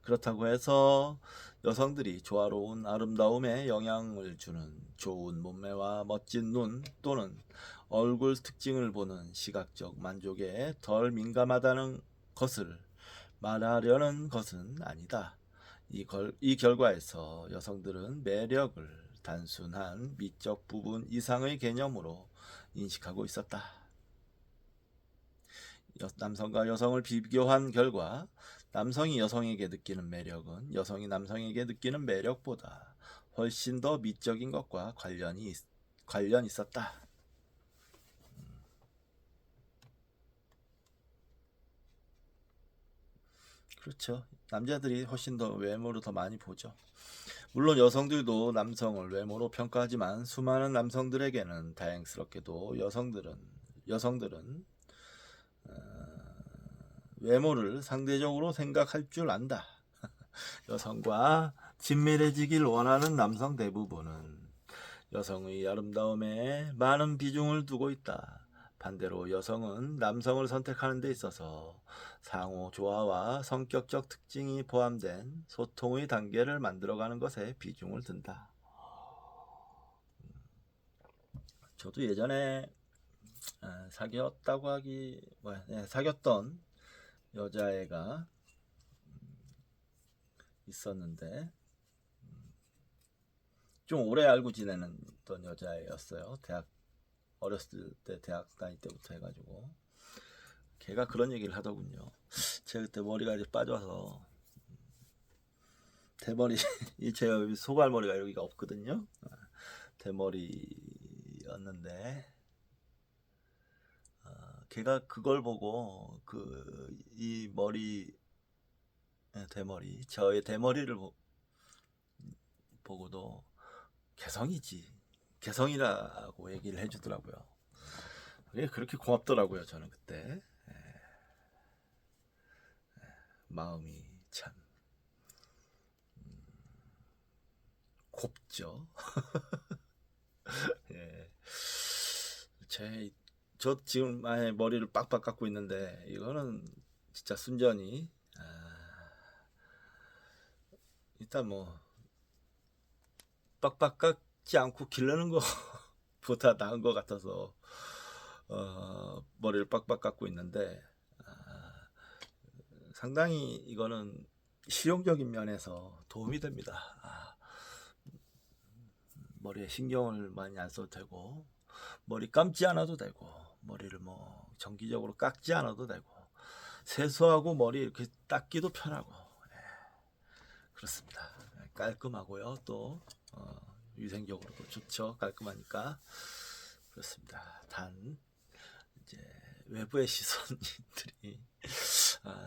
그렇다고 해서 여성들이 조화로운 아름다움에 영향을 주는 좋은 몸매와 멋진 눈 또는 얼굴 특징을 보는 시각적 만족에 덜 민감하다는 것을 말하려는 것은 아니다. 이 결과에서 여성들은 매력을 단순한 미적 부분 이상의 개념으로 인식하고 있었다. 남성과 여성을 비교한 결과 남성이 여성에게 느끼는 매력은 여성이 남성에게 느끼는 매력보다 훨씬 더 미적인 것과 관련 있었다. 그렇죠. 남자들이 훨씬 더 외모를 더 많이 보죠. 물론 여성들도 남성을 외모로 평가하지만 수많은 남성들에게는 다행스럽게도 여성들은 외모를 상대적으로 생각할 줄 안다. 여성과 친밀해지길 원하는 남성 대부분은 여성의 아름다움에 많은 비중을 두고 있다. 반대로 여성은 남성을 선택하는 데 있어서 상호 조화와 성격적 특징이 포함된 소통의 단계를 만들어가는 것에 비중을 둔다. 저도 예전에 사귀었던 여자애가 있었는데 좀 오래 알고 지내던 여자애였어요. 어렸을 때 대학 다닐 때부터 해가지고 걔가 그런 얘기를 하더군요. 제가 그때 머리가 이제 빠져서 대머리 제가 여기 소갈머리가 여기가 없거든요. 대머리였는데 걔가 그걸 보고 이 머리 대머리 저의 대머리를 보고도 개성이라고 얘기를 해주더라고요. 그게 그렇게 고맙더라고요. 저는 그때 마음이 참 곱죠. 예. 저 지금 머리를 빡빡 깎고 있는데 이거는 진짜 순전히 일단 뭐 빡빡 깎지 않고 기르는 것보다 나은 것 같아서 머리를 빡빡 깎고 있는데 상당히 이거는 실용적인 면에서 도움이 됩니다. 머리에 신경을 많이 안 써도 되고 머리 감지 않아도 되고 머리를 뭐 정기적으로 깎지 않아도 되고 세수하고 머리 이렇게 닦기도 편하고 그렇습니다. 깔끔하고요. 또 위생적으로도 좋죠. 깔끔하니까 그렇습니다. 단 외부의 시선들이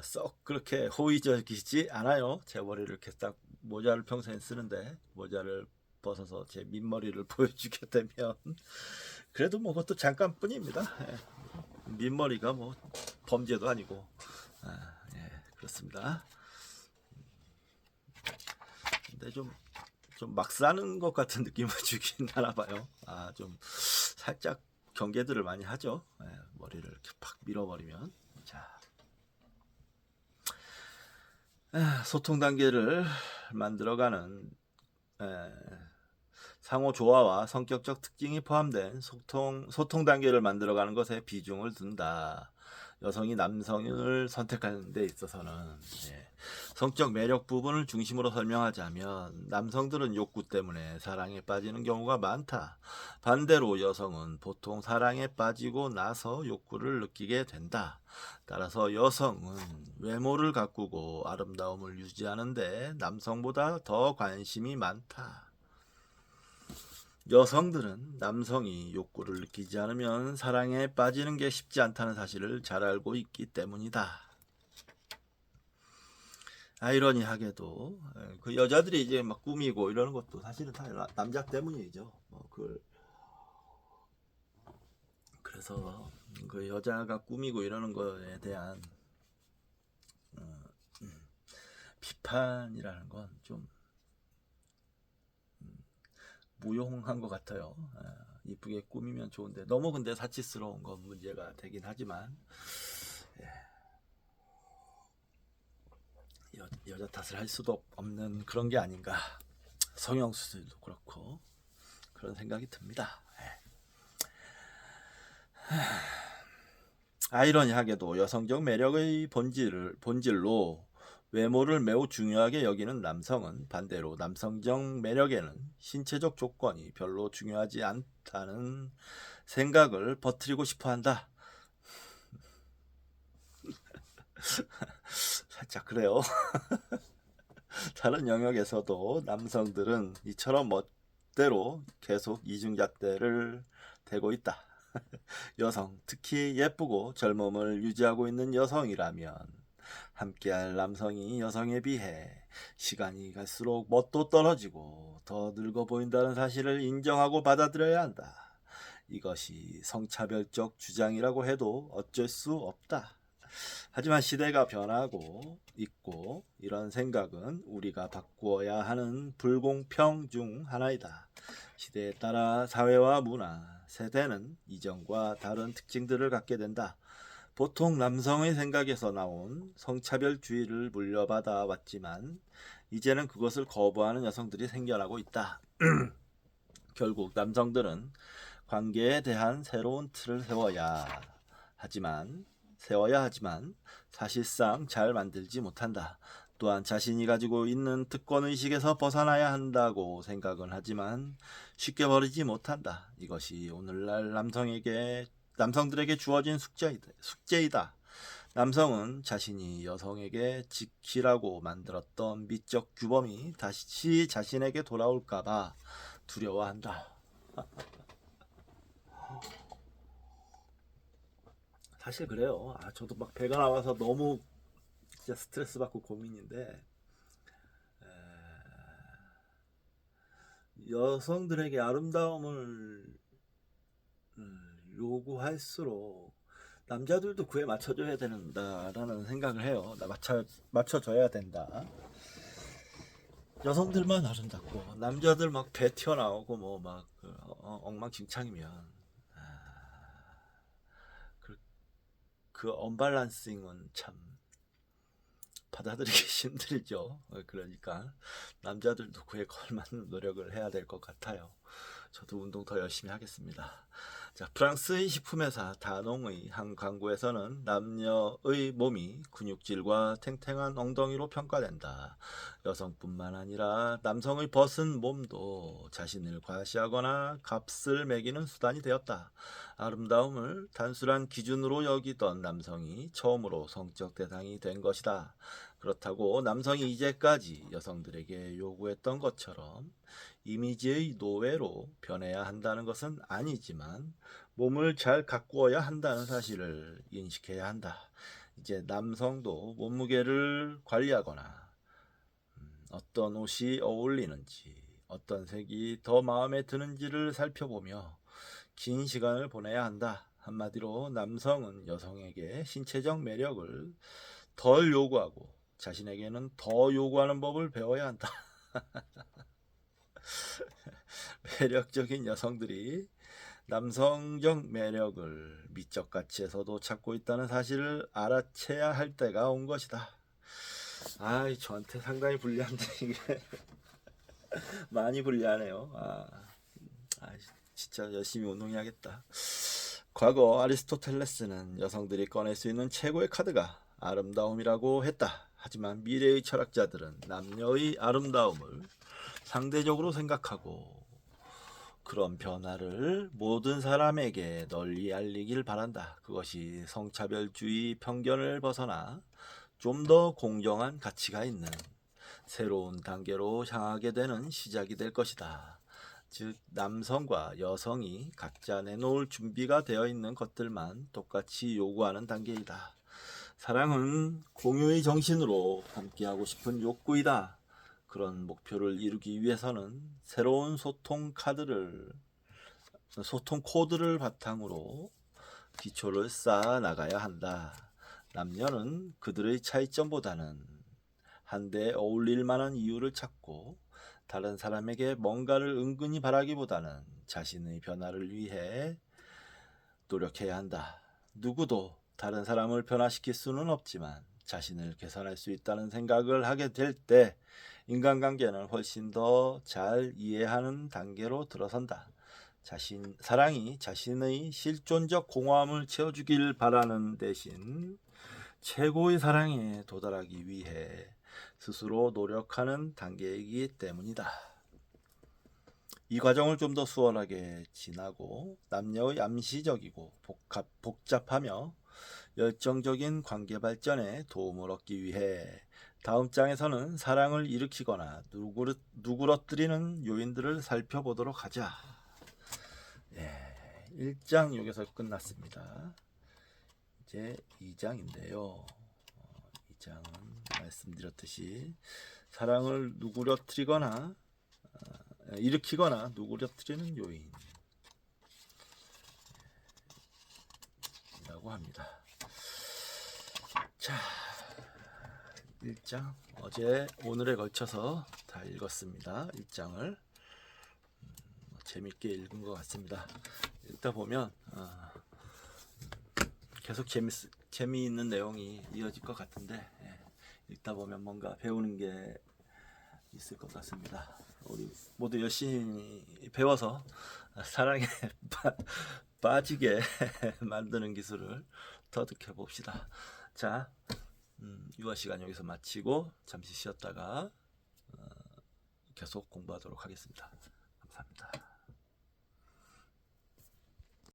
썩 그렇게 호의적이지 않아요. 제 머리를 이렇게 딱 모자를 평소에 쓰는데 모자를 벗어서 제 민머리를 보여주게 되면 그래도 뭐 그것도 잠깐뿐입니다. 예. 민머리가 뭐 범죄도 아니고 예, 그렇습니다. 근데 좀 막 사는 것 같은 느낌을 주긴 하나 봐요. 좀 살짝 경계들을 많이 하죠. 예, 머리를 이렇게 팍 밀어버리면. 자, 소통 단계를 만들어가는 상호 조화와 성격적 특징이 포함된 소통 단계를 만들어가는 것에 비중을 둔다. 여성이 남성을 선택하는 데 있어서는 성적 매력 부분을 중심으로 설명하자면 남성들은 욕구 때문에 사랑에 빠지는 경우가 많다. 반대로 여성은 보통 사랑에 빠지고 나서 욕구를 느끼게 된다. 따라서 여성은 외모를 가꾸고 아름다움을 유지하는데 남성보다 더 관심이 많다. 여성들은 남성이 욕구를 느끼지 않으면 사랑에 빠지는 게 쉽지 않다는 사실을 잘 알고 있기 때문이다. 아이러니하게도 그 여자들이 이제 막 꾸미고 이러는 것도 사실은 다 남자 때문이죠. 그래서 그 여자가 꾸미고 이러는 거에 대한 비판이라는 건 좀 무용한 것 같아요. 이쁘게 꾸미면 좋은데 너무 근데 사치스러운 건 문제가 되긴 하지만 여자 탓을 할 수도 없는 그런 게 아닌가. 성형수술도 그렇고 그런 생각이 듭니다. 아이러니하게도 여성적 매력의 본질로 외모를 매우 중요하게 여기는 남성은 반대로 남성적 매력에는 신체적 조건이 별로 중요하지 않다는 생각을 퍼뜨리고 싶어 한다. 살짝 그래요. 다른 영역에서도 남성들은 이처럼 멋대로 계속 이중잣대를 대고 있다. 여성, 특히 예쁘고 젊음을 유지하고 있는 여성이라면 함께할 남성이 여성에 비해 시간이 갈수록 멋도 떨어지고 더 늙어 보인다는 사실을 인정하고 받아들여야 한다. 이것이 성차별적 주장이라고 해도 어쩔 수 없다. 하지만 시대가 변하고 있고 이런 생각은 우리가 바꾸어야 하는 불공평 중 하나이다. 시대에 따라 사회와 문화, 세대는 이전과 다른 특징들을 갖게 된다. 보통 남성의 생각에서 나온 성차별주의를 물려받아 왔지만 이제는 그것을 거부하는 여성들이 생겨나고 있다. 결국 남성들은 관계에 대한 새로운 틀을 세워야 하지만 사실상 잘 만들지 못한다. 또한 자신이 가지고 있는 특권의식에서 벗어나야 한다고 생각은 하지만 쉽게 버리지 못한다. 이것이 오늘날 남성들에게 주어진 숙제이다. 남성은 자신이 여성에게 지키라고 만들었던 미적 규범이 다시 자신에게 돌아올까봐 두려워한다. 사실 그래요. 저도 막 배가 나와서 너무 진짜 스트레스 받고 고민인데 여성들에게 아름다움을 요구할수록 남자들도 그에 맞춰줘야 된다라는 생각을 해요. 맞춰줘야 된다. 여성들만 아름답고 남자들 막 배 튀어나오고 뭐 막 엉망진창이면 그 언밸런싱은 참 받아들이기 힘들죠. 그러니까 남자들도 그에 걸맞는 노력을 해야 될 것 같아요. 저도 운동 더 열심히 하겠습니다. 자, 프랑스의 식품회사 다농의 한 광고에서는 남녀의 몸이 근육질과 탱탱한 엉덩이로 평가된다. 여성뿐만 아니라 남성의 벗은 몸도 자신을 과시하거나 값을 매기는 수단이 되었다. 아름다움을 단순한 기준으로 여기던 남성이 처음으로 성적 대상이 된 것이다. 그렇다고 남성이 이제까지 여성들에게 요구했던 것처럼 이미지의 노예로 변해야 한다는 것은 아니지만 몸을 잘 가꾸어야 한다는 사실을 인식해야 한다. 이제 남성도 몸무게를 관리하거나 어떤 옷이 어울리는지, 어떤 색이 더 마음에 드는지를 살펴보며 긴 시간을 보내야 한다. 한마디로 남성은 여성에게 신체적 매력을 덜 요구하고 자신에게는 더 요구하는 법을 배워야 한다. 매력적인 여성들이 남성적 매력을 미적 가치에서도 찾고 있다는 사실을 알아채야 할 때가 온 것이다. 저한테 상당히 불리한데 이게 많이 불리하네요. 진짜 열심히 운동해야겠다. 과거 아리스토텔레스는 여성들이 꺼낼 수 있는 최고의 카드가 아름다움이라고 했다. 하지만 미래의 철학자들은 남녀의 아름다움을 상대적으로 생각하고 그런 변화를 모든 사람에게 널리 알리길 바란다. 그것이 성차별주의 편견을 벗어나 좀 더 공정한 가치가 있는 새로운 단계로 향하게 되는 시작이 될 것이다. 즉 남성과 여성이 각자 내놓을 준비가 되어 있는 것들만 똑같이 요구하는 단계이다. 사랑은 공유의 정신으로 함께하고 싶은 욕구이다. 그런 목표를 이루기 위해서는 새로운 소통 코드를 바탕으로 기초를 쌓아 나가야 한다. 남녀는 그들의 차이점보다는 한데 어울릴 만한 이유를 찾고 다른 사람에게 뭔가를 은근히 바라기보다는 자신의 변화를 위해 노력해야 한다. 누구도 다른 사람을 변화시킬 수는 없지만 자신을 개선할 수 있다는 생각을 하게 될 때 인간관계는 훨씬 더 잘 이해하는 단계로 들어선다. 사랑이 자신의 실존적 공허함을 채워주길 바라는 대신 최고의 사랑에 도달하기 위해 스스로 노력하는 단계이기 때문이다. 이 과정을 좀 더 수월하게 지나고 남녀의 암시적이고 복잡하며 열정적인 관계 발전에 도움을 얻기 위해 다음 장에서는 사랑을 일으키거나 누그러뜨리는 요인들을 살펴보도록 하자. 1장 여기서 끝났습니다. 이제 2장인데요. 2장은 말씀드렸듯이 사랑을 일으키거나 누그러뜨리는 요인이라고 합니다. 자, 1장 오늘에 걸쳐서 다 읽었습니다. 1장을 재밌게 읽은 것 같습니다. 읽다 보면 계속 재미있는 내용이 이어질 것 같은데 읽다 보면 뭔가 배우는 게 있을 것 같습니다. 우리 모두 열심히 배워서 사랑에 빠지게 만드는 기술을 터득해 봅시다. 자, 유아 시간 여기서 마치고 잠시 쉬었다가 계속 공부하도록 하겠습니다. 감사합니다.